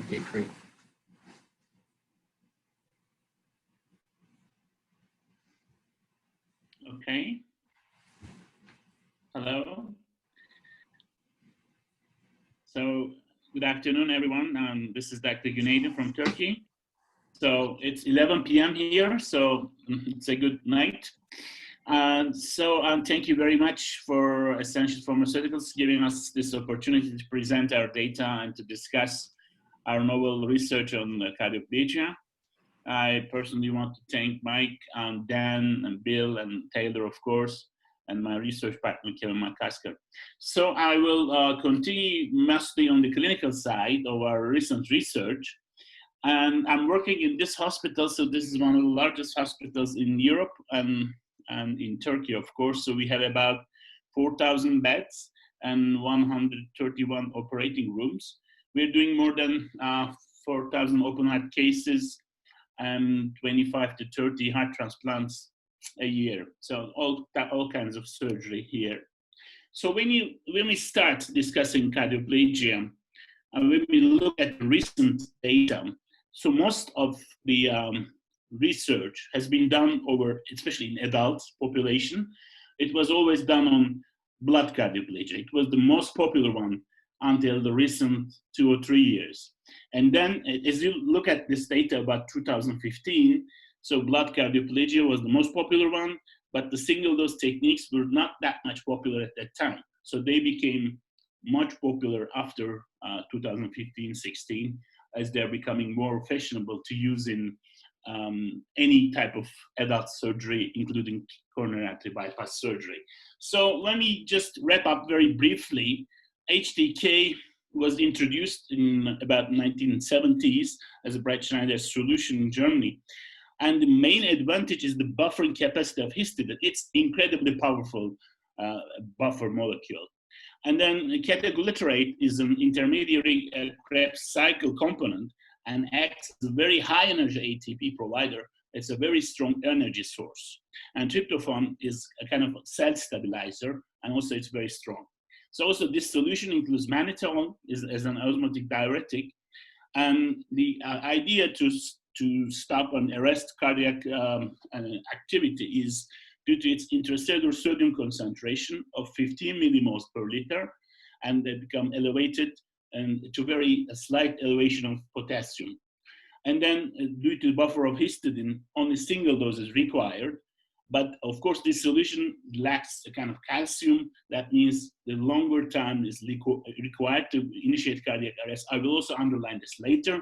Okay, great. Okay. Hello. So good afternoon, everyone. This is Dr. Günaydin from Turkey. So it's 11 p.m. here, so it's a good night. Thank you very much for Essential Pharmaceuticals giving us this opportunity to present our data and to discuss our novel research on cardioplegia. I personally want to thank Mike, Dan, and Bill, and Taylor, of course, and my research partner, Kevin McCusker. So I will continue mostly on the clinical side of our recent research. And I'm working in this hospital, so this is one of the largest hospitals in Europe and in Turkey, of course. So we have about 4,000 beds and 131 operating rooms. We're doing more than 4,000 open heart cases and 25 to 30 heart transplants a year. So all kinds of surgery here. So when we start discussing cardioplegia, and when we look at recent data, so most of the research has been done over, especially in adult population. It was always done on blood cardioplegia. It was the most popular one until the recent 2 or 3 years. And then as you look at this data about 2015, so blood cardioplegia was the most popular one, but the single dose techniques were not that much popular at that time. So they became much popular after 2015-16, as they're becoming more fashionable to use in any type of adult surgery, including coronary artery bypass surgery. So let me just wrap up very briefly. HDK was introduced in about 1970s as a Breitschneider solution in Germany. And the main advantage is the buffering capacity of histidine. It's incredibly powerful buffer molecule. And then cataglycerate is an intermediary Krebs cycle component and acts as a very high energy ATP provider. It's a very strong energy source. And tryptophan is a kind of cell stabilizer, and also it's very strong. So also this solution includes mannitol as an osmotic diuretic. And the idea to stop and arrest cardiac activity is due to its intracellular sodium concentration of 15 millimoles per liter, and they become elevated and to very slight elevation of potassium. And then due to the buffer of histidine, only single dose is required. But of course, this solution lacks a kind of calcium. That means the longer time is required to initiate cardiac arrest. I will also underline this later.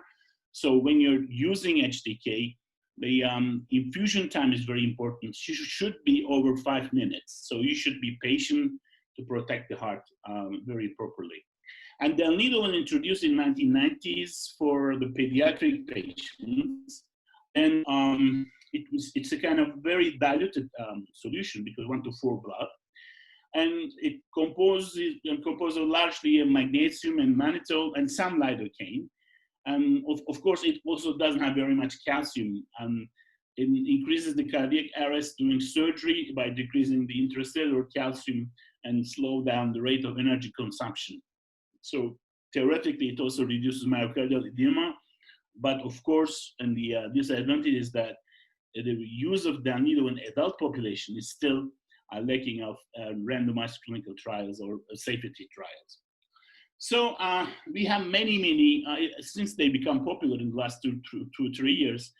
So when you're using HDK, the infusion time is very important. It should be over 5 minutes. So you should be patient to protect the heart very properly. And the needle was introduced in 1990s for the pediatric patients. And it's a kind of very diluted solution because 1-to-4 blood. And it composed largely of magnesium and mannitol and some lidocaine. And of course, it also doesn't have very much calcium. It increases the cardiac arrest during surgery by decreasing the intracellular calcium and slow down the rate of energy consumption. So theoretically, it also reduces myocardial edema. But of course, and the disadvantage is that the use of Danilo in adult population is still lacking of randomized clinical trials or safety trials. So we have many, since they become popular in the last 2 or 3 years,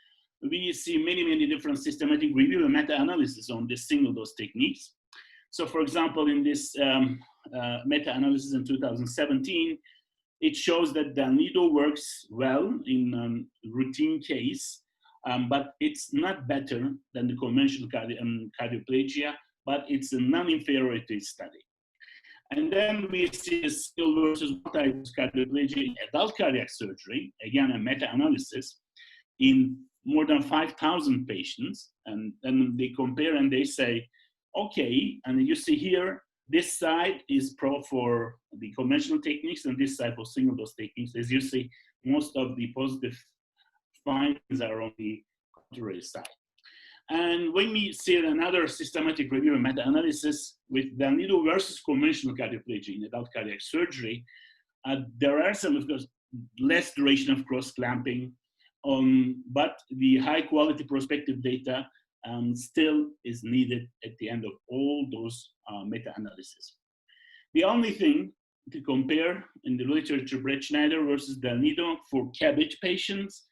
we see many different systematic review and meta-analysis on these single dose techniques. So for example, in this meta-analysis in 2017, it shows that Danilo works well in routine case, but it's not better than the conventional cardioplegia, but it's a non-inferiority study. And then we see a single versus multi-dose cardioplegia in adult cardiac surgery, again, a meta-analysis in more than 5,000 patients. And then they compare and they say, okay, and you see here, this side is for the conventional techniques and this side for single dose techniques. As you see, most of the positive findings are on the contrary side. And when we see another systematic review and meta-analysis with Danilo versus conventional cardioplegia in adult cardiac surgery, there are some, of course, less duration of cross-clamping, but the high-quality prospective data still is needed at the end of all those meta-analyses. The only thing to compare in the literature, Brett Schneider versus Del Nido for CABG patients,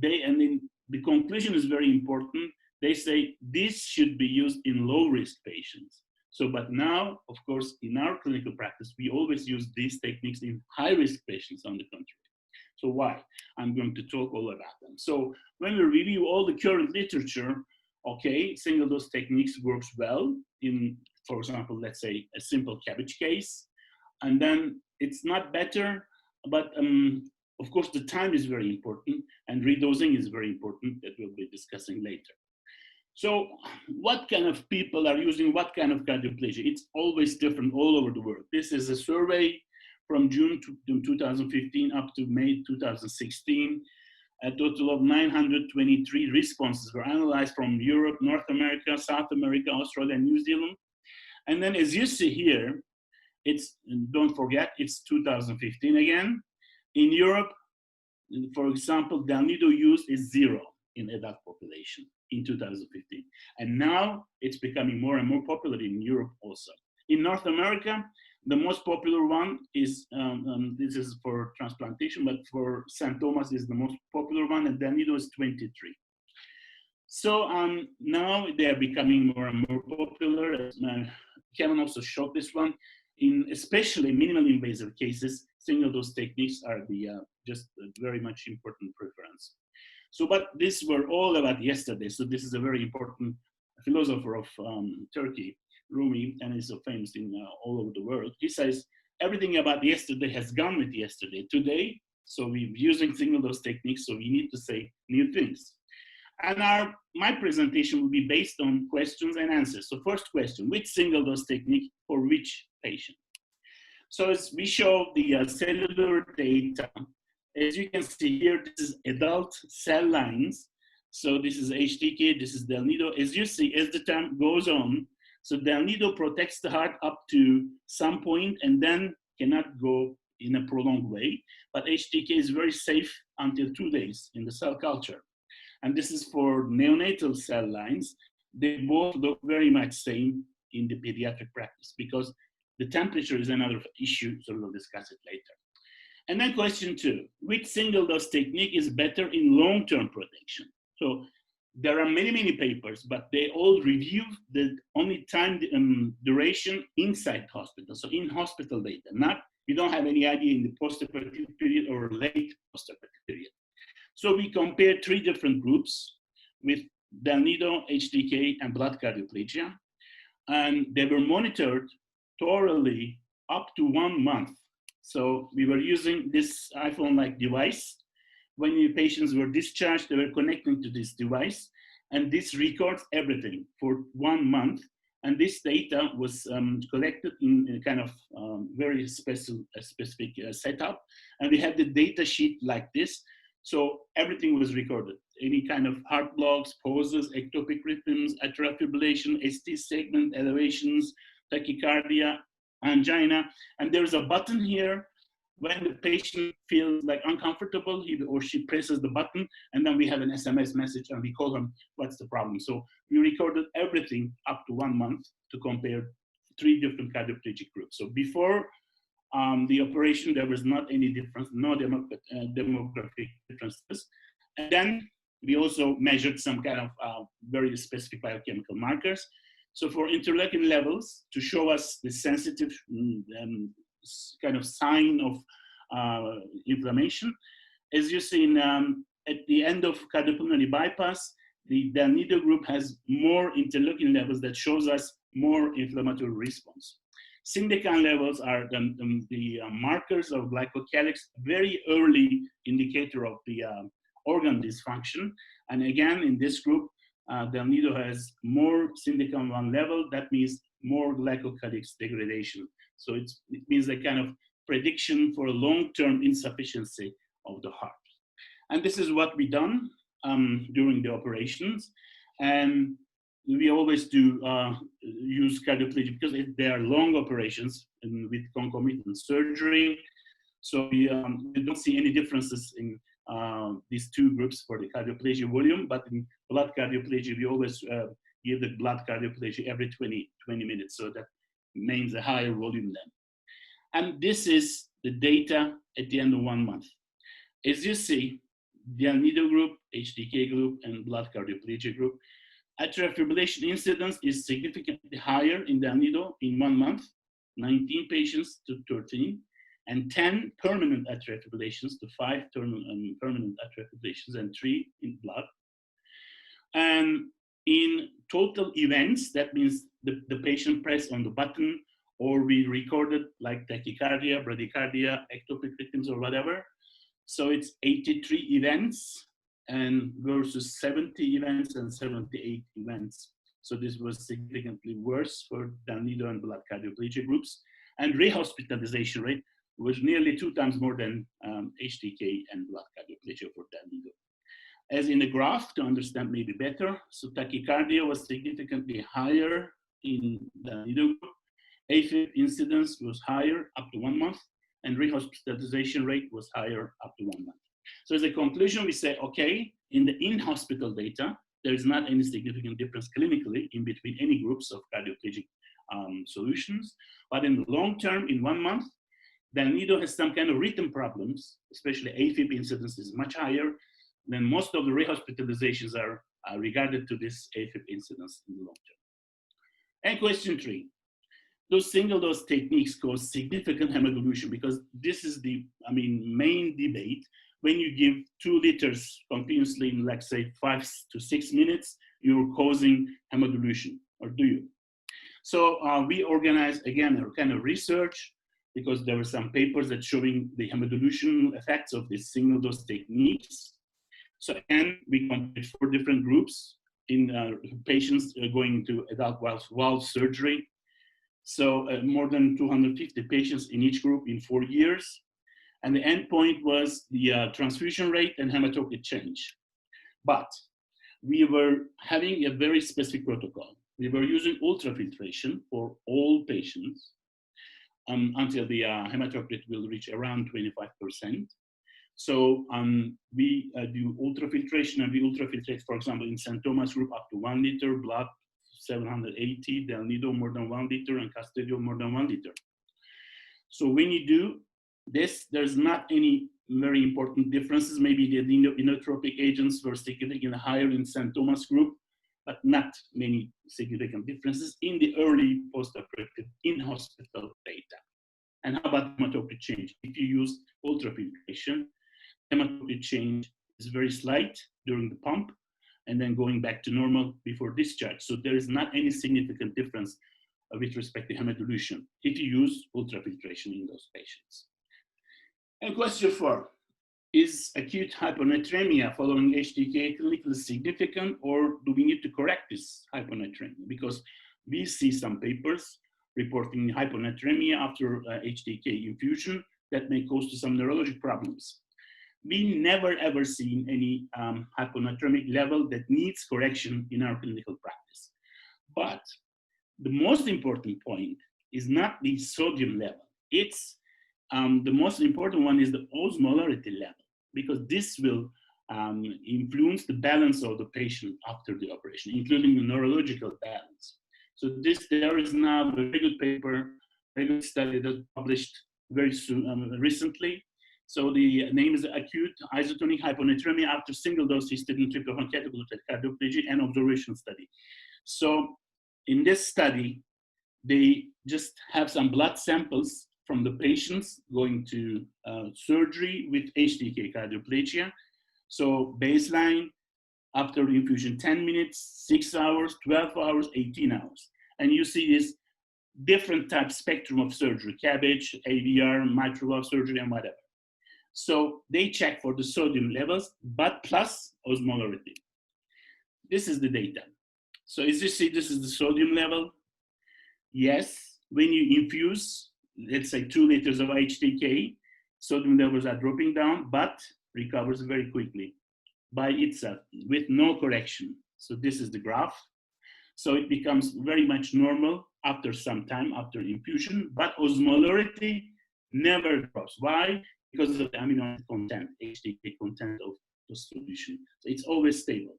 the conclusion is very important. They say this should be used in low-risk patients. So, but now, of course, in our clinical practice, we always use these techniques in high-risk patients on the contrary. So why? I'm going to talk all about them. So when we review all the current literature, okay, single-dose techniques works well in, for example, let's say a simple CABG case, and then it's not better, but of course the time is very important and redosing is very important that we'll be discussing later. So what kind of people are using what kind of cardioplegia? It's always different all over the world. This is a survey from June 2015 up to May 2016. A total of 923 responses were analyzed from Europe, North America, South America, Australia, and New Zealand. And then as you see here, it's, don't forget, it's 2015 again. In Europe, for example, Del Nido use is 0 in adult population in 2015. And now it's becoming more and more popular in Europe also. In North America, the most popular one is, this is for transplantation, but for St. Thomas is the most popular one, and Del Nido is 23. So now they are becoming more and more popular. Kevin also showed this one. In especially minimally invasive cases, single-dose techniques are the just very much important preference. So, but this were all about yesterday. So this is a very important philosopher of Turkey, Rumi, and is so famous in all over the world. He says, everything about yesterday has gone with yesterday. Today, so we're using single-dose techniques, so we need to say new things. And my presentation will be based on questions and answers. So first question, which single-dose technique for which patient? So as we show the cellular data, as you can see here, this is adult cell lines. So this is HTK, this is Del Nido. As you see, as the time goes on, so Del Nido protects the heart up to some point and then cannot go in a prolonged way. But HTK is very safe until 2 days in the cell culture. And this is for neonatal cell lines. They both look very much same in the pediatric practice because the temperature is another issue, so we'll discuss it later. And then question 2, which single-dose technique is better in long-term protection? So there are many, many papers, but they all review the only time duration inside hospital, so in hospital data, not, we don't have any idea in the postoperative period or late postoperative period. So we compared 3 different groups with Del Nido, HTK, and blood cardioplegia, and they were monitored thoroughly up to 1 month. So we were using this iPhone-like device. When the patients were discharged, they were connecting to this device, and this records everything for 1 month. And this data was collected in a kind of very specific setup. And we had the data sheet like this. So everything was recorded. Any kind of heart blocks, pauses, ectopic rhythms, atrial fibrillation, ST segment elevations, tachycardia, angina. And there's a button here. When the patient feels like uncomfortable, he or she presses the button, and then we have an SMS message and we call them, what's the problem? So we recorded everything up to 1 month to compare 3 different cardioplegic groups. So before the operation, there was not any difference, no demographic differences. And then we also measured some kind of very specific biochemical markers. So for interleukin levels, to show us the sensitive kind of sign of inflammation, as you see at the end of cardiopulmonary bypass, the Del Nido group has more interleukin levels that shows us more inflammatory response. Syndecan levels are the markers of glycocalyx, very early indicator of the organ dysfunction. And again, in this group, Del Nido has more syndecan 1 level. That means more glycocalyx degradation. So it means a kind of prediction for a long-term insufficiency of the heart. And this is what we done during the operations. And we always do use cardioplegia because they are long operations and with concomitant surgery. So we don't see any differences in these two groups for the cardioplegia volume, but in blood cardioplegia, we always give the blood cardioplegia every 20 minutes. So that means a higher volume then. And this is the data at the end of 1 month. As you see, the Alnido group, HDK group, and blood cardioplegia group, atrial fibrillation incidence is significantly higher in the Alnido in 1 month, 19 patients to 13, and 10 permanent atrial fibrillations to 5 permanent atrial fibrillations and 3 in blood. And in total events, that means the patient pressed on the button, or we recorded like tachycardia, bradycardia, ectopic victims, or whatever. So it's 83 events and versus 70 events and 78 events. So this was significantly worse for the Alnido and blood cardioplegia groups. And rehospitalization rate was nearly 2 times more than HDK and blood cardioplegia for the Alnido. As in the graph, to understand maybe better, so tachycardia was significantly higher in the Alnido group. AFib incidence was higher up to 1 month, and rehospitalization rate was higher up to 1 month. So as a conclusion, we say, okay, in the in-hospital data, there is not any significant difference clinically in between any groups of cardioplegic solutions. But in the long term, in 1 month, the Alnido has some kind of rhythm problems, especially AFib incidence is much higher. Then most of the rehospitalizations are regarded to this AFib incidence in the long term. And question 3. Those single dose techniques cause significant hemodilution because this is the main debate. When you give 2 liters continuously in, like, say, 5 to 6 minutes, you're causing hemodilution, or do you? So we organized, again, a kind of research because there were some papers that showing the hemodilution effects of these single dose techniques. So again, we compared 4 different groups in patients going to adult valve surgery. So more than 250 patients in each group in 4 years. And the endpoint was the transfusion rate and hematocrit change. But we were having a very specific protocol. We were using ultrafiltration for all patients until the hematocrit will reach around 25%. So we do ultrafiltration, and we ultrafiltrate, for example, in St. Thomas group up to 1 liter, blood 780, Del Nido more than 1 liter, and Castellio more than 1 liter. So when you do this, there's not any very important differences. Maybe the inotropic agents were significantly higher in St. Thomas group, but not many significant differences in the early post-operative in-hospital data. And how about hematocrit change? If you use ultrafiltration, hematocrit change is very slight during the pump, and then going back to normal before discharge. So there is not any significant difference with respect to hemodilution if you use ultrafiltration in those patients. And question 4, is acute hyponatremia following HDK clinically significant, or do we need to correct this hyponatremia? Because we see some papers reporting hyponatremia after HDK infusion that may cause to some neurologic problems. We never ever seen any hyponatremic level that needs correction in our clinical practice. But the most important point is not the sodium level. It's the most important one is the osmolarity level, because this will influence the balance of the patient after the operation, including the neurological balance. So there is now a very good paper, very good study that was published very soon, recently. So the name is acute isotonic hyponatremia after single dose histidine tryptophan catecholated cardioplegia and observation study. So in this study, they just have some blood samples from the patients going to surgery with HDK cardioplegia. So baseline, after the infusion, 10 minutes, 6 hours, 12 hours, 18 hours. And you see this different type spectrum of surgery, CABG, AVR, mitral valve surgery, and whatever. So they check for the sodium levels, but plus osmolarity. This is the data. So as you see, this is the sodium level. Yes, when you infuse, let's say 2 liters of HDK, sodium levels are dropping down, but recovers very quickly by itself with no correction. So this is the graph. So it becomes very much normal after some time after infusion, but osmolarity never drops. Why? because of the amino acid content, HTK content of the solution. So it's always stable.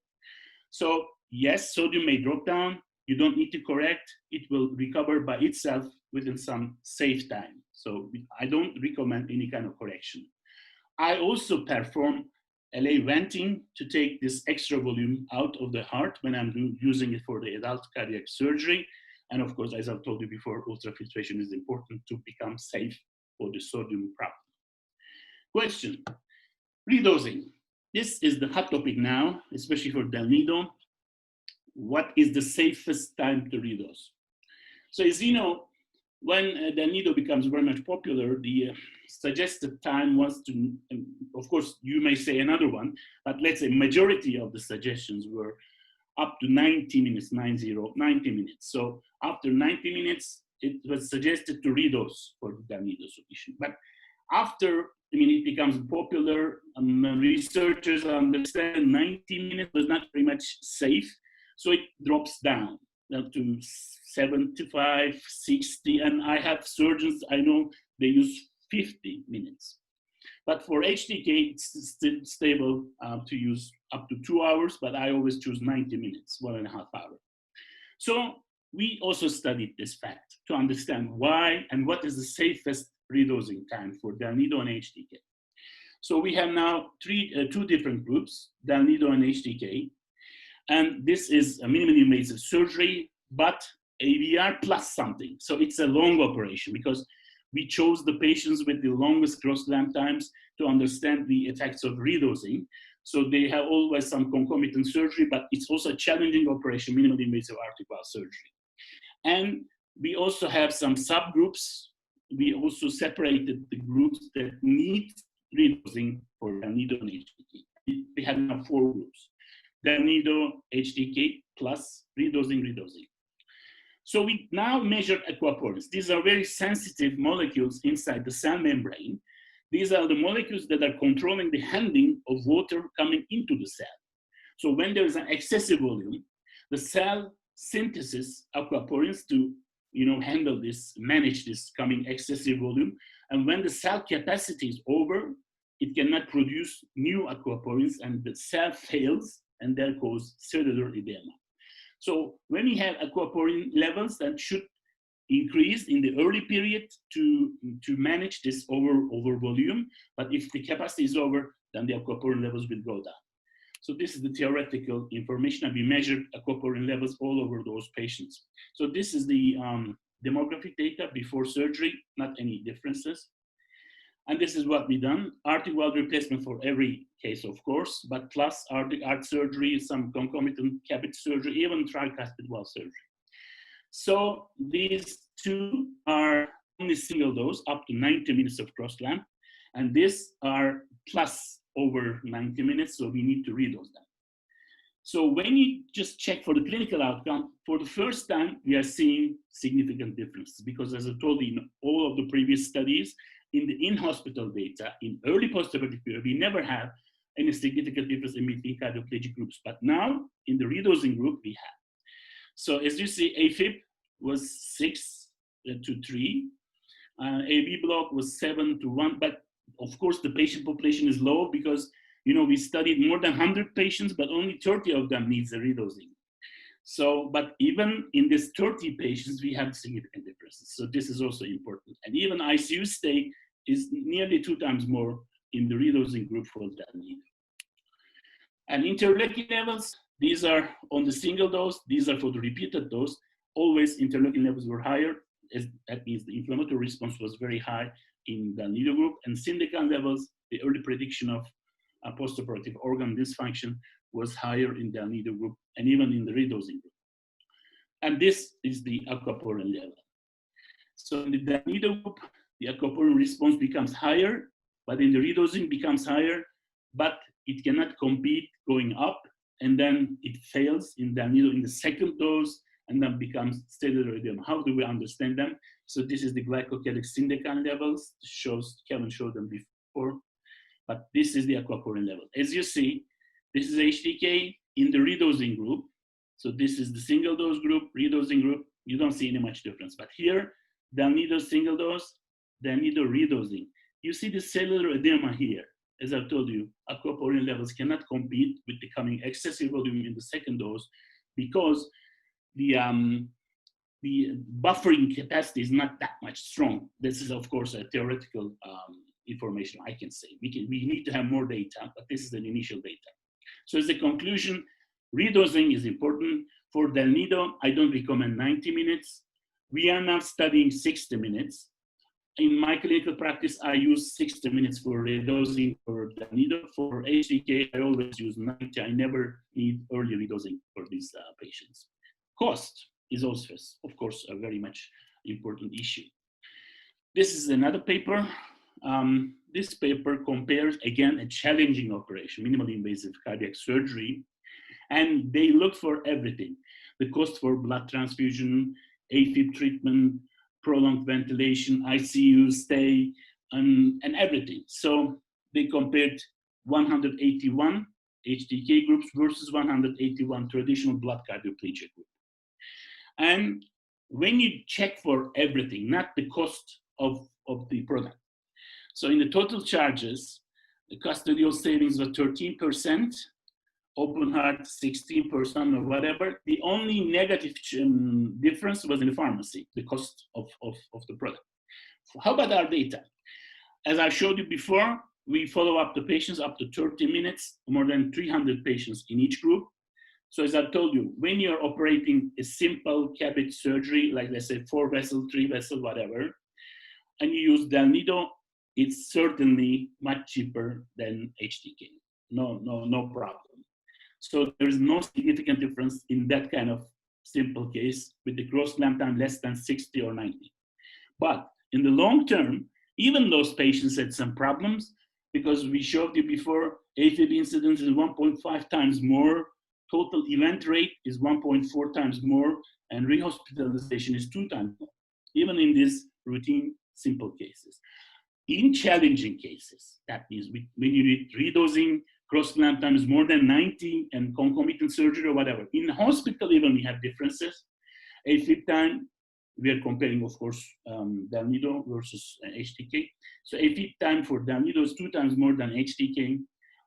So yes, sodium may drop down. You don't need to correct. It will recover by itself within some safe time. So I don't recommend any kind of correction. I also perform LA venting to take this extra volume out of the heart when I'm using it for the adult cardiac surgery. And of course, as I've told you before, ultrafiltration is important to become safe for the sodium problem. Question, redosing. This is the hot topic now, especially for Del Nido. What is the safest time to redose? So as you know, when Del Nido becomes very much popular, the suggested time was to, of course, you may say another one, but let's say majority of the suggestions were up to 90 minutes, 90 minutes. So after 90 minutes, it was suggested to redose for the Del Nido solution. But after, it becomes popular, researchers understand 90 minutes was not very much safe, so it drops down to 75, 60, and I have surgeons, I know they use 50 minutes. But for HTK, it's still stable to use up to 2 hours, but I always choose 90 minutes, 1.5 hours. So we also studied this fact to understand why and what is the safest redosing time for Del Nido and HTK. So we have now two different groups, Del Nido and HTK. And this is a minimally invasive surgery, but AVR plus something. So it's a long operation because we chose the patients with the longest cross-clamp times to understand the effects of redosing. So they have always some concomitant surgery, but it's also a challenging operation, minimally invasive aortic valve surgery. And we also have some subgroups. We also separated the groups that need redosing for Del Nido and HTK. We have now 4 groups. Del Nido, HTK, plus redosing. So we now measured aquaporins. These are very sensitive molecules inside the cell membrane. These are the molecules that are controlling the handling of water coming into the cell. So when there is an excessive volume, the cell synthesis aquaporins to handle this, manage this coming excessive volume. And when the cell capacity is over, it cannot produce new aquaporins and the cell fails and that causes cellular edema. So when we have aquaporin levels that should increase in the early period to manage this over volume, but if the capacity is over, then the aquaporin levels will go down. So this is the theoretical information, and we measured aquaporin levels all over those patients. So this is the demographic data before surgery, not any differences. And this is what we done, aortic valve replacement for every case, of course, but plus aortic arch surgery, some concomitant CABG surgery, even tricuspid valve surgery. So these two are only single dose, up to 90 minutes of cross-clamp, and these are plus over 90 minutes, so we need to redose them. So when you just check for the clinical outcome, for the first time, we are seeing significant differences because as I told you, in all of the previous studies, in the in-hospital data, in early postoperative period, we never have any significant difference in between cardioplegic groups. But now, in the redosing group, we have. So as you see, AFib was 6 to 3. AB block was 7 to 1. But of course, the patient population is low because we studied more than 100 patients, but only 30 of them needs a redosing. So, but even in these 30 patients, we have significant differences. So this is also important. And even ICU stay is nearly 2 times more in the redosing group for Del Nido. And interleukin levels, these are on the single dose. These are for the repeated dose. Always interleukin levels were higher. That means the inflammatory response was very high in the Del Nido group. And syndecan levels, the early prediction of postoperative organ dysfunction was higher in the Del Nido group and even in the redosing group. And this is the aquaporin level. So in the Del Nido group, the aquaporin response becomes higher, but in the redosing becomes higher, but it cannot compete going up, and then it fails in Del Nido in the second dose, and then becomes cellular edema. How do we understand them? So this is the glycocalyx syndecan levels. Kevin showed them before, but this is the aquaporin level. As you see, this is HTK in the redosing group. So this is the single dose group, redosing group. You don't see any much difference. But here, Del Nido single dose, Del Nido redosing. you see the cellular edema here. As I've told you, aquaporin levels cannot compete with becoming excessive volume in the second dose because the buffering capacity is not that much strong. This is, of course, a theoretical information I can say. We need to have more data, but this is an initial data. So as a conclusion, redosing is important. For Del Nido, I don't recommend 90 minutes. We are now studying 60 minutes. In my clinical practice, I use 60 minutes for redosing for Del Nido. For HDK, I always use 90. I never need early redosing for these patients. Cost is also, of course, a very much important issue. This is another paper. This paper compares, again, a challenging operation, minimally invasive cardiac surgery, and they look for everything. The cost for blood transfusion, AFib treatment, prolonged ventilation, ICU stay, and everything. So they compared 181 HDK groups versus 181 traditional blood cardioplegia group. And when you check for everything, not the cost of the product. So in the total charges, the custodial savings were 13%, open heart 16% or whatever. The only negative difference was in the pharmacy, the cost of the product. How about our data? As I showed you before, we follow up the patients up to 30 minutes, more than 300 patients in each group. So as I told you, when you're operating a simple CABG surgery, like let's say 4 vessel, 3 vessel, whatever, and you use Del Nido, it's certainly much cheaper than HDK. No problem. So there is no significant difference in that kind of simple case with the gross clamp time less than 60 or 90. But in the long term, even those patients had some problems because we showed you before, AFib incidence is 1.5 times more, total event rate is 1.4 times more, and rehospitalization is 2 times more, even in these routine simple cases. In challenging cases, that means when you need redosing, cross clamp time is more than 90 and concomitant surgery or whatever. In hospital, even we have differences. AFib time, we are comparing, of course, Del Nido versus HDK. So AFib time for Del Nido is 2 times more than HDK.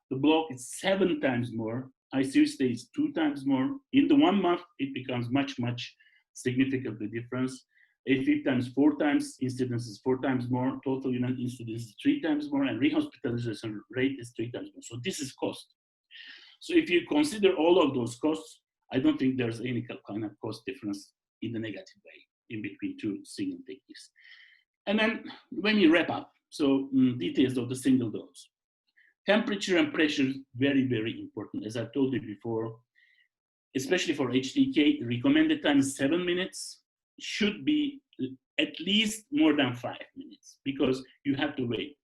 The block is 7 times more. ICU stay is 2 times more. In the 1 month, it becomes much significantly difference. AFib times 4 times, incidence is 4 times more, total event incidence is 3 times more, and rehospitalization rate is 3 times more. So this is cost. So if you consider all of those costs, I don't think there's any kind of cost difference in the negative way in between 2 single techniques. And then when we wrap up, so details of the single dose. Temperature and pressure is very important. As I've told you before, especially for HDK, recommended time is 7 minutes. Should be at least more than 5 minutes because you have to wait.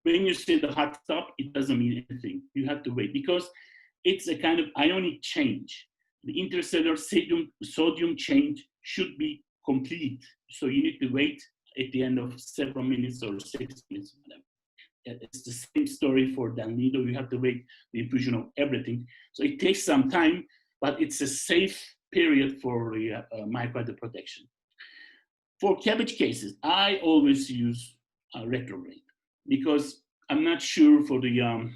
When you say the hot stop, it doesn't mean anything. You have to wait because it's a kind of ionic change. The intercellular sodium change should be complete. So you need to wait at the end of several minutes or 6 minutes. It's the same story for Del Nido. You have to wait the infusion of everything. So it takes some time, but it's a safe period for myocardial protection. For CABG cases, I always use retrograde because I'm not sure for the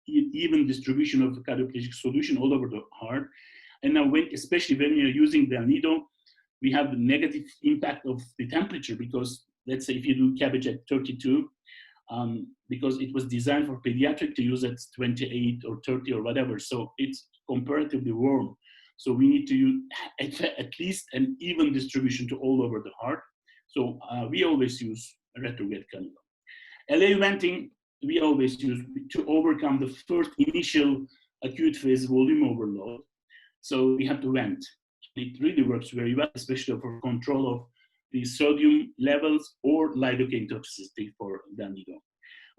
even distribution of the cardioplegic solution all over the heart. And now, especially when you're using Del Nido, we have the negative impact of the temperature because let's say if you do CABG at 32, because it was designed for pediatric to use at 28 or 30 or whatever, so it's comparatively warm. So we need to use at least an even distribution to all over the heart. So we always use retrograde cannula. LA venting, we always use to overcome the first initial acute phase volume overload. So we have to vent. It really works very well, especially for control of the sodium levels or lidocaine toxicity for Del Nido.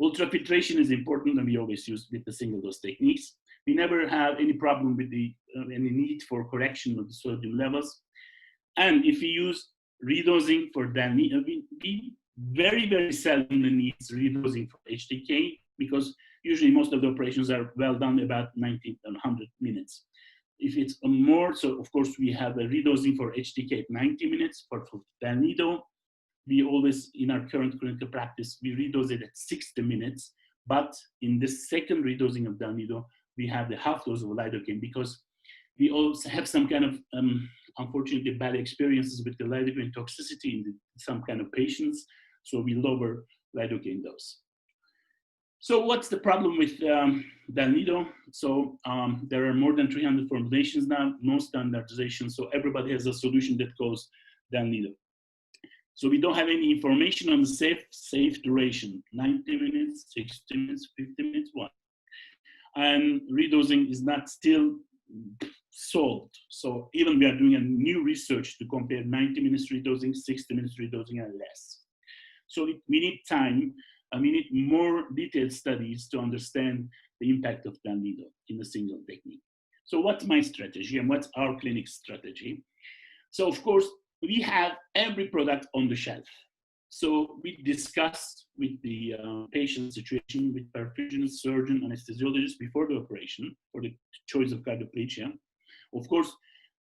Ultrafiltration is important, and we always use with the single dose techniques. We never have any problem with the any need for correction of the sodium levels. And if we use redosing for Del Nido, we very seldom needs redosing for HDK because usually most of the operations are well done about 90 and 100 minutes. If it's more, so of course we have a redosing for HDK at 90 minutes, but for Del Nido, we always, in our current clinical practice, we redose it at 60 minutes. But in the second redosing of dalnido, we have the half dose of lidocaine, because we also have some kind of, unfortunately, bad experiences with the lidocaine toxicity in some kind of patients. So we lower lidocaine dose. So what's the problem with dalnido? So there are more than 300 formulations now, no standardization. So everybody has a solution that goes dalnido. So we don't have any information on the safe duration, 90 minutes, 60 minutes, 50 minutes, what? And redosing is not still solved. So even we are doing a new research to compare 90 minutes redosing, 60 minutes redosing, and less. So we need time, and we need more detailed studies to understand the impact of dalnido in a single technique. So what's my strategy and what's our clinic strategy? So of course, we have every product on the shelf. So we discussed with the patient situation with perfusionist, surgeon, anesthesiologist before the operation for the choice of cardioplegia. Of course,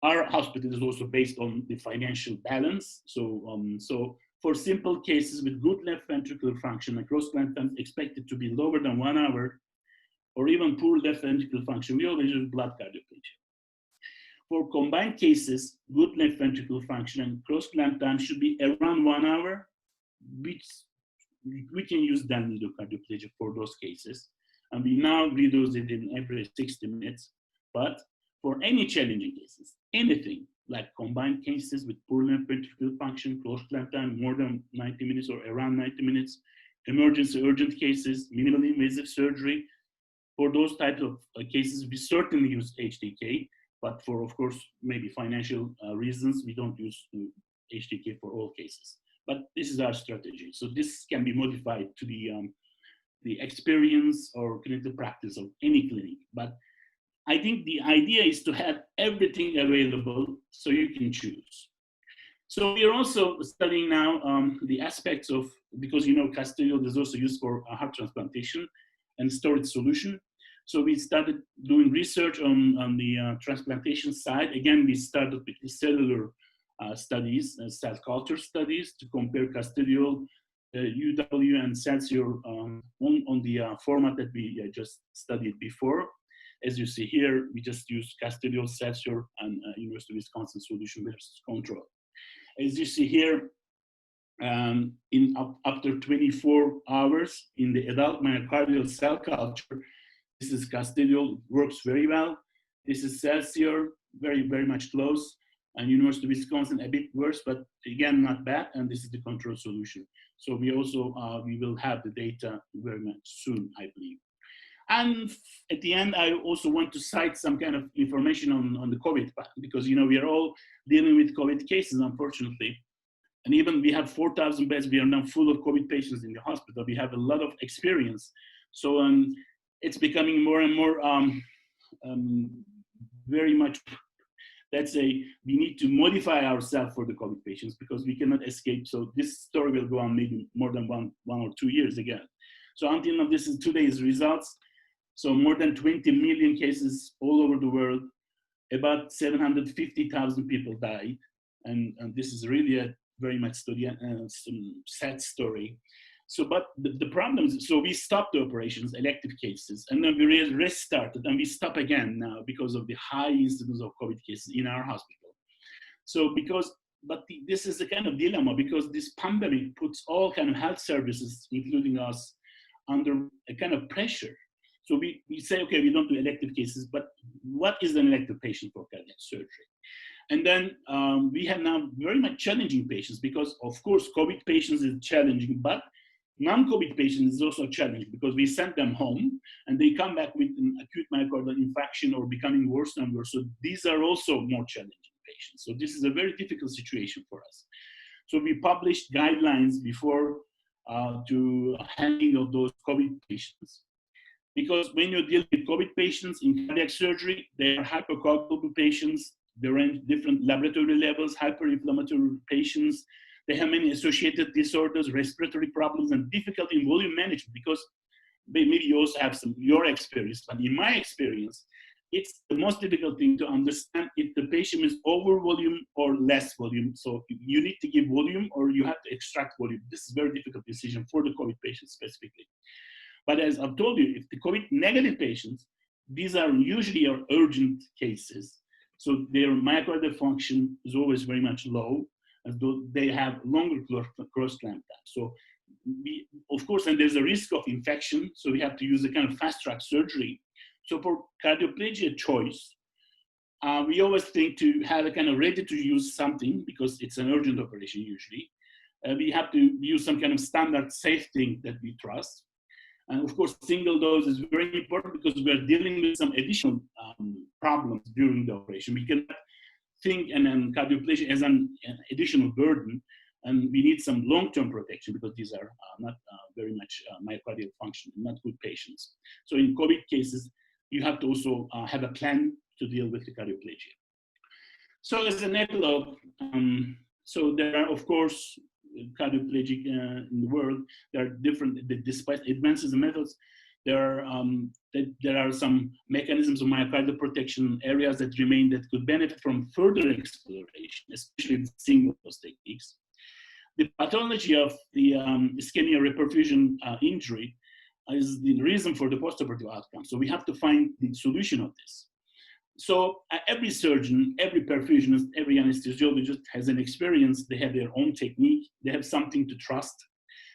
our hospital is also based on the financial balance. So for simple cases with good left ventricular function, and cross-clamp time expected to be lower than 1 hour, or even poor left ventricular function, we always use blood cardioplegia. For combined cases, good left ventricular function and cross-clamp time should be around 1 hour, which we can use dalnido cardioplegia for those cases. And we now redose it in every 60 minutes. But for any challenging cases, anything like combined cases with poor left ventricular function, cross-clamp time more than 90 minutes or around 90 minutes, emergency urgent cases, minimally invasive surgery, for those types of cases, we certainly use HDK. But for, of course, maybe financial reasons, we don't use HDK for all cases. But this is our strategy. So this can be modified to the experience or clinical practice of any clinic. But I think the idea is to have everything available so you can choose. So we are also studying now the aspects of, because Castellio is also used for heart transplantation and storage solution. So we started doing research on the transplantation side. Again, we started with the cellular studies, cell culture studies, to compare Castellio, UW, and Celsior on the format that we just studied before. As you see here, we just use Castellio, Celsior, and University of Wisconsin solution versus control. As you see here, after 24 hours in the adult myocardial cell culture, this is Castellio, works very well. This is Celsior, very, very much close. And University of Wisconsin, a bit worse, but again, not bad. And this is the control solution. So we also, we will have the data very much soon, I believe. And at the end, I also want to cite some kind of information on the COVID, because we are all dealing with COVID cases, unfortunately. And even we have 4,000 beds, we are now full of COVID patients in the hospital. We have a lot of experience. So it's becoming more and more very much, let's say, we need to modify ourselves for the COVID patients because we cannot escape. So this story will go on maybe more than one or 2 years again. So until now, this is today's results. So more than 20 million cases all over the world, about 750,000 people died. And this is really a very much sad story. So, but the problem is, so we stopped the operations, elective cases, and then we restarted, and we stop again now because of the high incidence of COVID cases in our hospital. So this is a kind of dilemma, because this pandemic puts all kind of health services, including us, under a kind of pressure. So we say, okay, we don't do elective cases, but what is an elective patient for cardiac surgery? And then we have now very much challenging patients, because of course, COVID patients is challenging, but non-COVID patients is also challenging, because we send them home and they come back with an acute myocardial infarction or becoming worse and worse. So these are also more challenging patients. So this is a very difficult situation for us. So we published guidelines before to handling of those COVID patients. Because when you're dealing with COVID patients in cardiac surgery, they are hypercoagulable patients. They're in different laboratory levels, hyperinflammatory patients. They have many associated disorders, respiratory problems, and difficulty in volume management, because maybe you also have your experience, but in my experience, it's the most difficult thing to understand if the patient is over volume or less volume. So you need to give volume or you have to extract volume. This is a very difficult decision for the COVID patients specifically. But as I've told you, if the COVID negative patients, these are usually our urgent cases. So their myocardial function is always very much low, as though they have longer cross-clamp time. So of course, and there's a risk of infection, so we have to use a kind of fast-track surgery. So for cardioplegia choice, we always think to have a kind of ready-to-use something, because it's an urgent operation usually. We have to use some kind of standard safe thing that we trust. And of course, single dose is very important because we are dealing with some additional problems during the operation. We cannot think and cardioplegia as an additional burden, and we need some long-term protection because these are not very much myocardial function, not good patients. So in COVID cases, you have to also have a plan to deal with the cardioplegia. So as an epilogue, so there are, of course, cardioplegic in the world. There are different, despite advances in methods, there are some mechanisms of myocardial protection areas that remain that could benefit from further exploration, especially with single dose techniques. The pathology of the ischemia reperfusion injury is the reason for the postoperative outcome. So we have to find the solution of this. So every surgeon, every perfusionist, every anesthesiologist has an experience. They have their own technique. They have something to trust.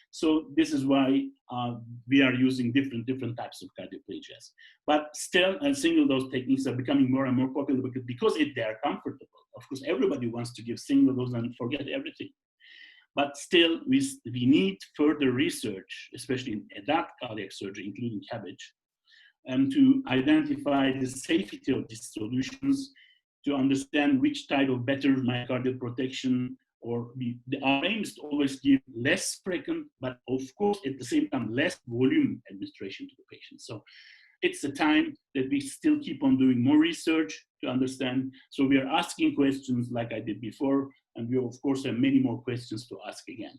So this is why we are using different types of cardioplegias. But still, single dose techniques are becoming more and more popular because they are comfortable. Of course, everybody wants to give single dose and forget everything. But still, we need further research, especially in adult cardiac surgery, including CABG, and to identify the safety of these solutions, to understand which type of better myocardial protection, or our aim is to always give less frequent, but of course at the same time less volume administration to the patient. So it's a time that we still keep on doing more research to understand. So we are asking questions like I did before, and we of course have many more questions to ask again.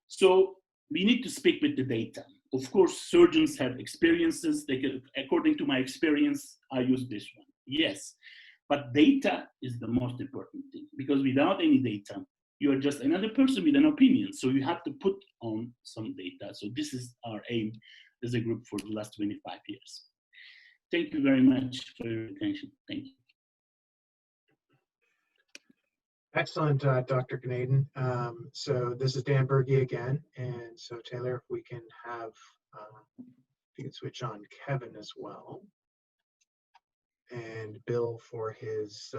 So we need to speak with the data. Of course, surgeons have experiences. They can, according to my experience, I use this one. Yes, but data is the most important thing, because without any data, you are just another person with an opinion. So you have to put on some data. So this is our aim as a group for the last 25 years. Thank you very much for your attention. Thank you. Excellent, Dr. Gnaden. So this is Dan Berge again. And so Taylor, if we can have, if you can switch on Kevin as well. And Bill for his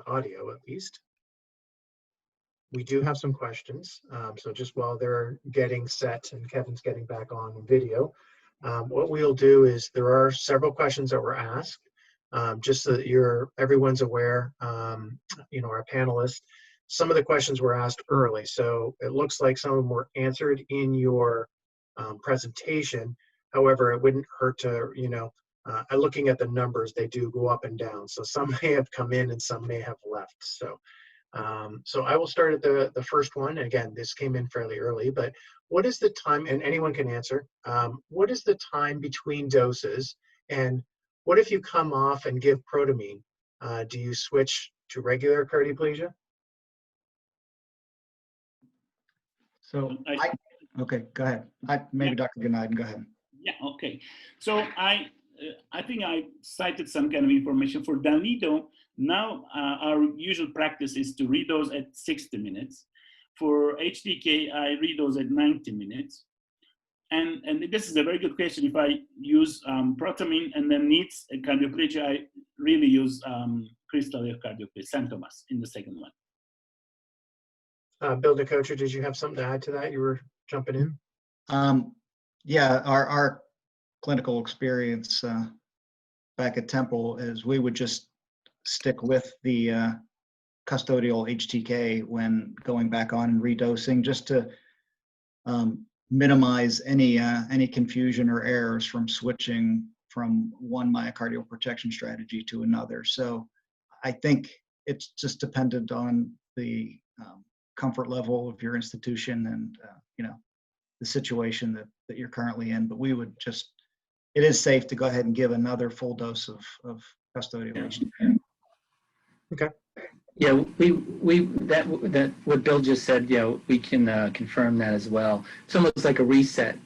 audio at least. We do have some questions. So just while they're getting set and Kevin's getting back on video, what we'll do is there are several questions that were asked. Just so that everyone's aware, you know, our panelists, some of the questions were asked early. So it looks like some of them were answered in your presentation. However, it wouldn't hurt to, you know, looking at the numbers, they do go up and down. So some may have come in and some may have left. So so I will start at the first one. Again, this came in fairly early, but what is the time, and anyone can answer, what is the time between doses, and what if you come off and give protamine? Do you switch to regular cardioplegia? So okay, go ahead. Maybe Dr. Gnaden, go ahead. Yeah, okay. So I think I cited some kind of information for Dalnido. Now our usual practice is to redose at 60 minutes. For HTK, I redose at 90 minutes. And this is a very good question. If I use protamine and then needs a cardioplegia, I really use crystal wave cardioplegia, St. Thomas in the second one. Bill DeCocher, did you have something to add to that? You were jumping in. Yeah, our clinical experience back at Temple is we would just stick with the custodial HTK when going back on and redosing, just to minimize any confusion or errors from switching from one myocardial protection strategy to another. So I think it's just dependent on the comfort level of your institution and you know, the situation that you're currently in. But we would just it is safe to go ahead and give another full dose of custodial HTK. Yeah, that what Bill just said, we can confirm that as well. It's almost like a reset,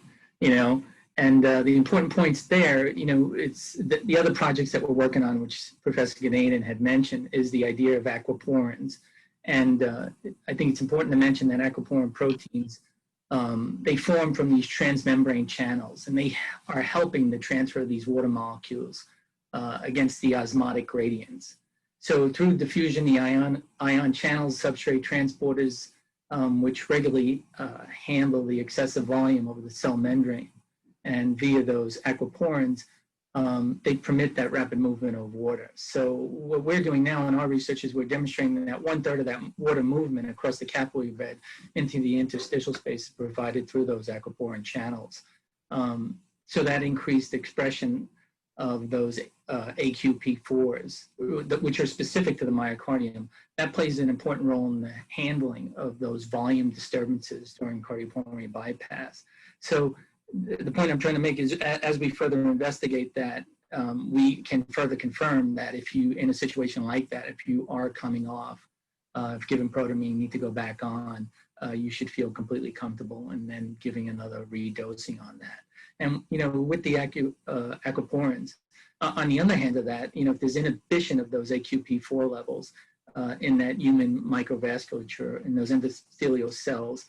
and the important points there, it's the other projects that we're working on, which Professor Ganaden had mentioned, is the idea of aquaporins. And I think it's important to mention that aquaporin proteins, they form from these transmembrane channels, and they are helping the transfer of these water molecules against the osmotic gradients. So through diffusion, the ion channels, substrate transporters, which regularly handle the excessive volume over the cell membrane, and via those aquaporins, they permit that rapid movement of water. So what we're doing now in our research is we're demonstrating that 1/3 of that water movement across the capillary bed into the interstitial space is provided through those aquaporin channels. So that increased expression of those AQP4s, which are specific to the myocardium, that plays an important role in the handling of those volume disturbances during cardiopulmonary bypass. So the point I'm trying to make is, as we further investigate that, we can further confirm that if you, in a situation like that, if you are coming off, if given protamine, need to go back on, you should feel completely comfortable and then giving another redosing on that. And, with the aquaporins, on the other hand of that, if there's inhibition of those AQP4 levels in that human microvasculature, in those endothelial cells,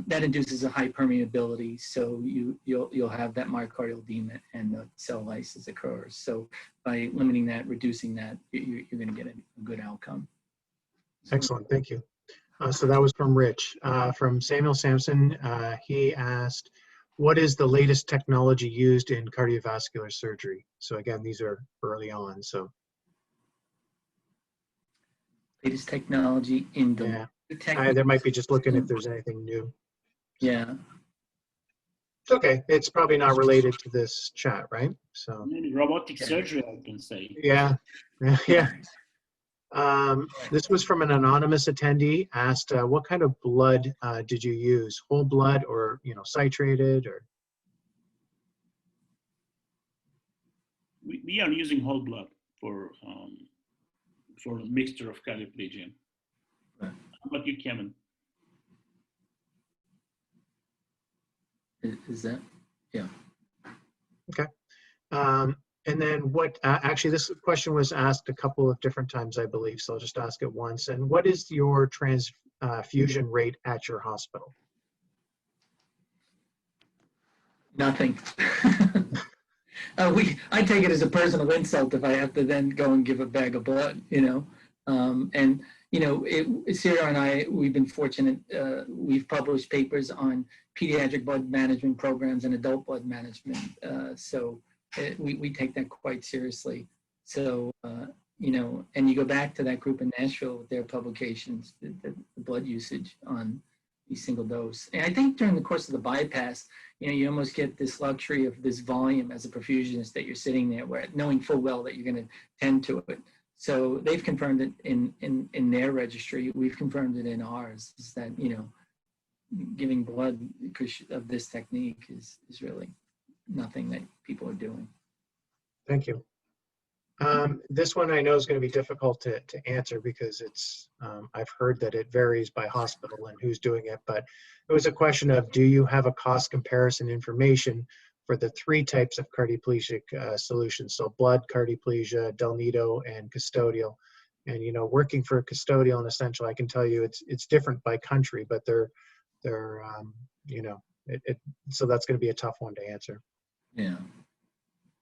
that induces a high permeability, so you'll have that myocardial edema and the cell lysis occurs. So by limiting that, reducing that, you're going to get a good outcome. Excellent, thank you. So that was from Rich. From Samuel Sampson, he asked, what is the latest technology used in cardiovascular surgery? So again, these are early on, so. Latest technology in the There might be just looking if there's anything new. Yeah. It's okay. It's probably not related to this chat, right? So maybe robotic surgery, I can say. Yeah. This was from an anonymous attendee. Asked, what kind of blood did you use? Whole blood or citrated or? We are using whole blood for a mixture of cardioplegia. How about you, Kevin? Is that? Yeah. Okay. And then what, actually this question was asked a couple of different times, I believe, so I'll just ask it once. And what is your transfusion rate at your hospital? Nothing. I take it as a personal insult if I have to then go and give a bag of blood, Sarah and I, we've been fortunate. We've published papers on pediatric blood management programs and adult blood management. So we take that quite seriously. So, and you go back to that group in Nashville with their publications, the blood usage on the single dose. And I think during the course of the bypass, you almost get this luxury of this volume as a perfusionist that you're sitting there where knowing full well that you're going to tend to it. So they've confirmed it in their registry. We've confirmed it in ours, is that, giving blood because of this technique is really nothing that people are doing. Thank you. This one I know is going to be difficult to answer because it's, I've heard that it varies by hospital and who's doing it, but it was a question of, do you have a cost comparison information for the 3 types of cardioplegic solutions? So blood cardioplegia, del nido, and custodial. And, working for custodial and essential, I can tell you it's different by country, but they're so that's going to be a tough one to answer. Yeah.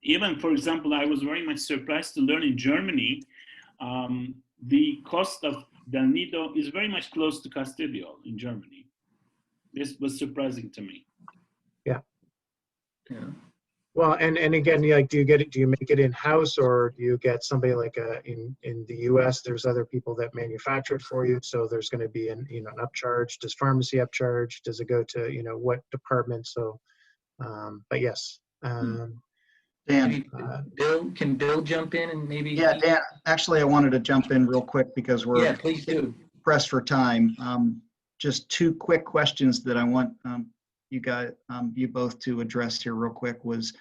Even, for example, I was very much surprised to learn in Germany, the cost of del nido is very much close to custodial in Germany. This was surprising to me. Yeah. Yeah. Well, and again, do you make it in-house, or do you get somebody like in the US, there's other people that manufacture it for you, so there's going to be an upcharge. Does pharmacy upcharge? Does it go to what department? So but yes. Dan, Can Bill jump in and maybe? Yeah, Dan, actually I wanted to jump in real quick because we're please do. pressed for time. Just 2 quick questions that I want you both to address here real quick was,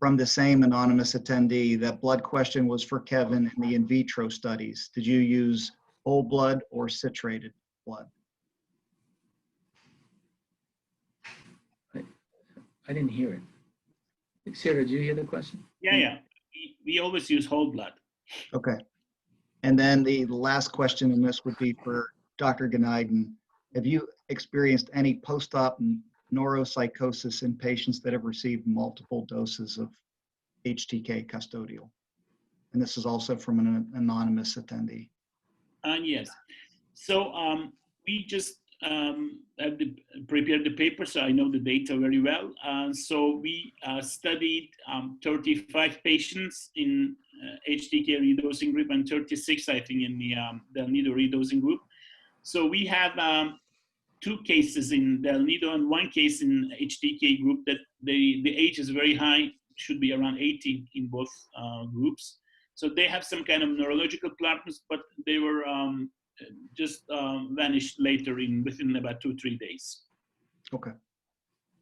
from the same anonymous attendee, that blood question was for Kevin in the in vitro studies. Did you use whole blood or citrated blood? I didn't hear it. Sarah, did you hear the question? Yeah. We always use whole blood. Okay. And then the last question in this would be for Dr. Gnaiden. Have you experienced any post-op neuropsychosis in patients that have received multiple doses of HTK custodial? And this is also from an anonymous attendee. Yes. So we just prepared the paper, so I know the data very well. So we studied 35 patients in HTK redosing group and 36, I think, in the Del Nido redosing group. So we have 2 cases in Del Nido and 1 case in HTK group that the age is very high, should be around 80 in both groups. So they have some kind of neurological problems, but they were just vanished later within about 2-3 days. Okay.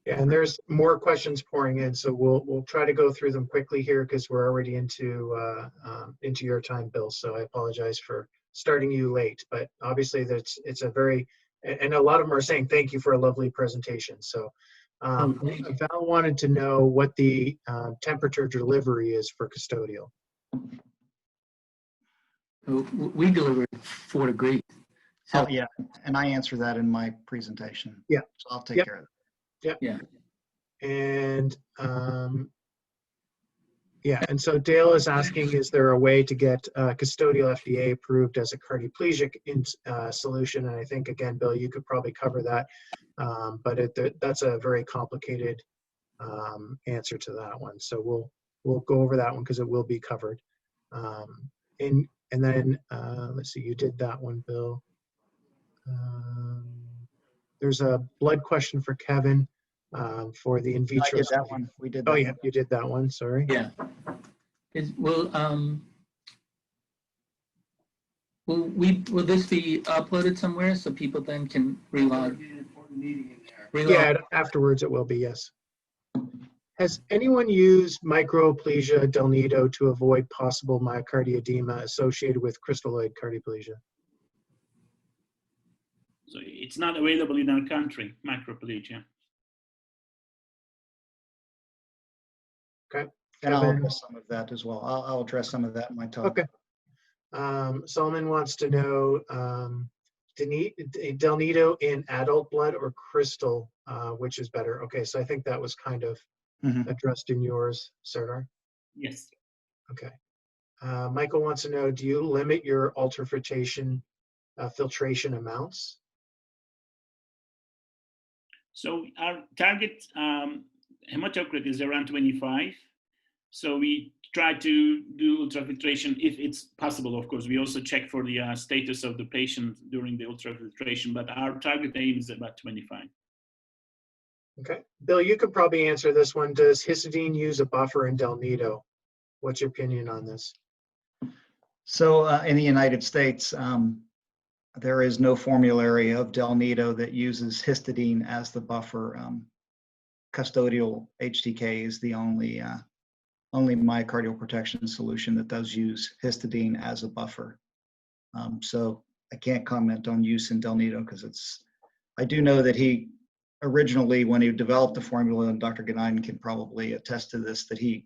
Yeah, and there's more questions pouring in, so we'll try to go through them quickly here because we're already into your time, Bill. So I apologize for starting you late, but obviously it's a very, and a lot of them are saying thank you for a lovely presentation. So Val wanted to know what the temperature delivery is for custodial. We delivered 4 degrees. So, Oh, yeah, and I answered that in my presentation. Yeah. So I'll take care of it. yeah. And yeah, and so Dale is asking, is there a way to get custodial FDA approved as a cardioplegic solution? And I think, again, Bill, you could probably cover that, but that's a very complicated answer to that one. So we'll go over that one because it will be covered. And then let's see, you did that one, Bill. There's a blood question for Kevin for the in vitro. I did that one. We did that. Oh, yeah, you did that one. Sorry. Yeah. Will this be uploaded somewhere so people then can relog? Yeah, afterwards it will be, yes. Has anyone used microplasia del nido to avoid possible myocardial edema associated with crystalloid cardioplegia? So it's not available in our country, microplegia. Okay. And I'll Kevin? address some of that as well. I'll address some of that in my talk. Okay. Solomon wants to know del nido in adult blood or crystal, which is better? Okay, so I think that was kind of addressed in yours, Serdar. Yes. Okay. Michael wants to know, do you limit your ultrafiltration filtration amounts? So our target hematocrit is around 25. So we try to do ultrafiltration if it's possible. Of course, we also check for the status of the patient during the ultrafiltration, but our target aim is about 25. Okay. Bill, you could probably answer this one. Does histidine use a buffer in del nido? What's your opinion on this? So in the United States, there is no formulary of del nido that uses histidine as the buffer. Custodial HTK is the only myocardial protection solution that does use histidine as a buffer. So I can't comment on use in del nido because I do know that he originally, when he developed the formula, and Dr. Gnaiden can probably attest to this, that he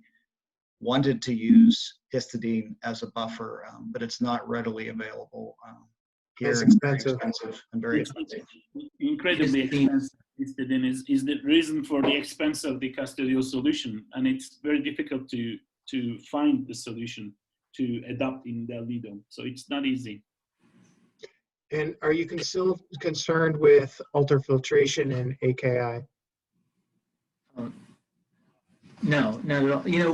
wanted to use histidine as a buffer, but it's not readily available here. It's It's expensive. very It's expensive. incredibly expensive. Histidine is the reason for the expense of the custodial solution, and it's very difficult to find the solution to adopt in del nido. So it's not easy. And are you still concerned with ultrafiltration and AKI? No, not at all. You know,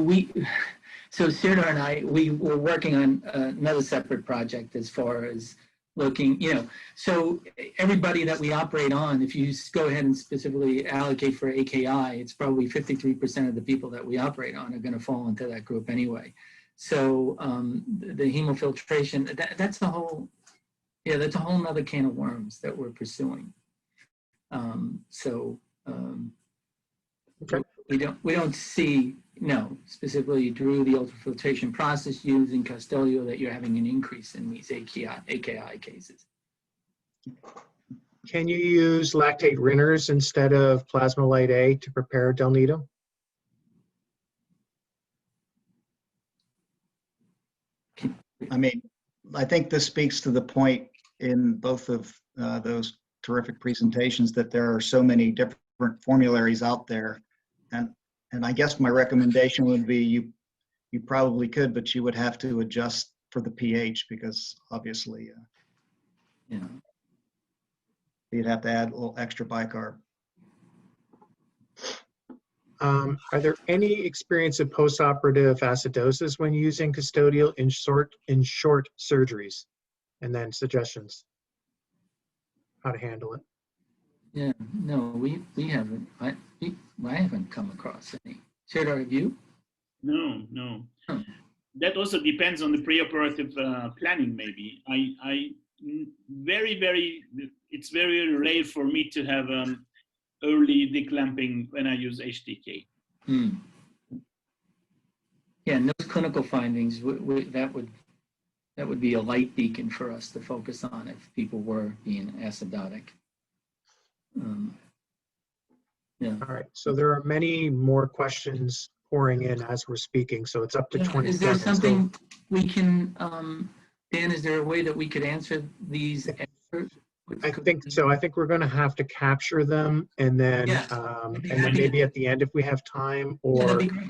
so Serdar and I, we were working on another separate project as far as looking, you know, so everybody that we operate on, if you go ahead and specifically allocate for AKI, it's probably 53% of the people that we operate on are going to fall into that group anyway. So the hemofiltration, that's a whole, that's a whole nother can of worms that we're pursuing. Okay. We don't see, no, specifically through the ultrafiltration process used in custodial that you're having an increase in these AKI cases. Can you use lactate rinners instead of plasma-lyte A to prepare del nido? I mean, I think this speaks to the point in both of those terrific presentations that there are so many different formularies out there. And I guess my recommendation would be you probably could, but you would have to adjust for the pH because obviously Yeah. you'd have to add a little extra bicarb. Are there any experience of postoperative acidosis when using custodial in short surgeries? And then suggestions how to handle it. Yeah, no, we haven't. I haven't come across any. Sridhar, have you? No, no. Oh. That also depends on the preoperative planning, maybe. It's very rare for me to have early declamping when I use HTK. Yeah, and those clinical findings, that would be a light beacon for us to focus on if people were being acidotic. Yeah. All right, so there are many more questions pouring in as we're speaking, so it's up to 20 Is there seconds. something we can, Dan, is there a way that we could answer these? I think so. I think we're going to have to capture them and then, Yeah, and then maybe at the end if we have time, Yeah, that'd or be great.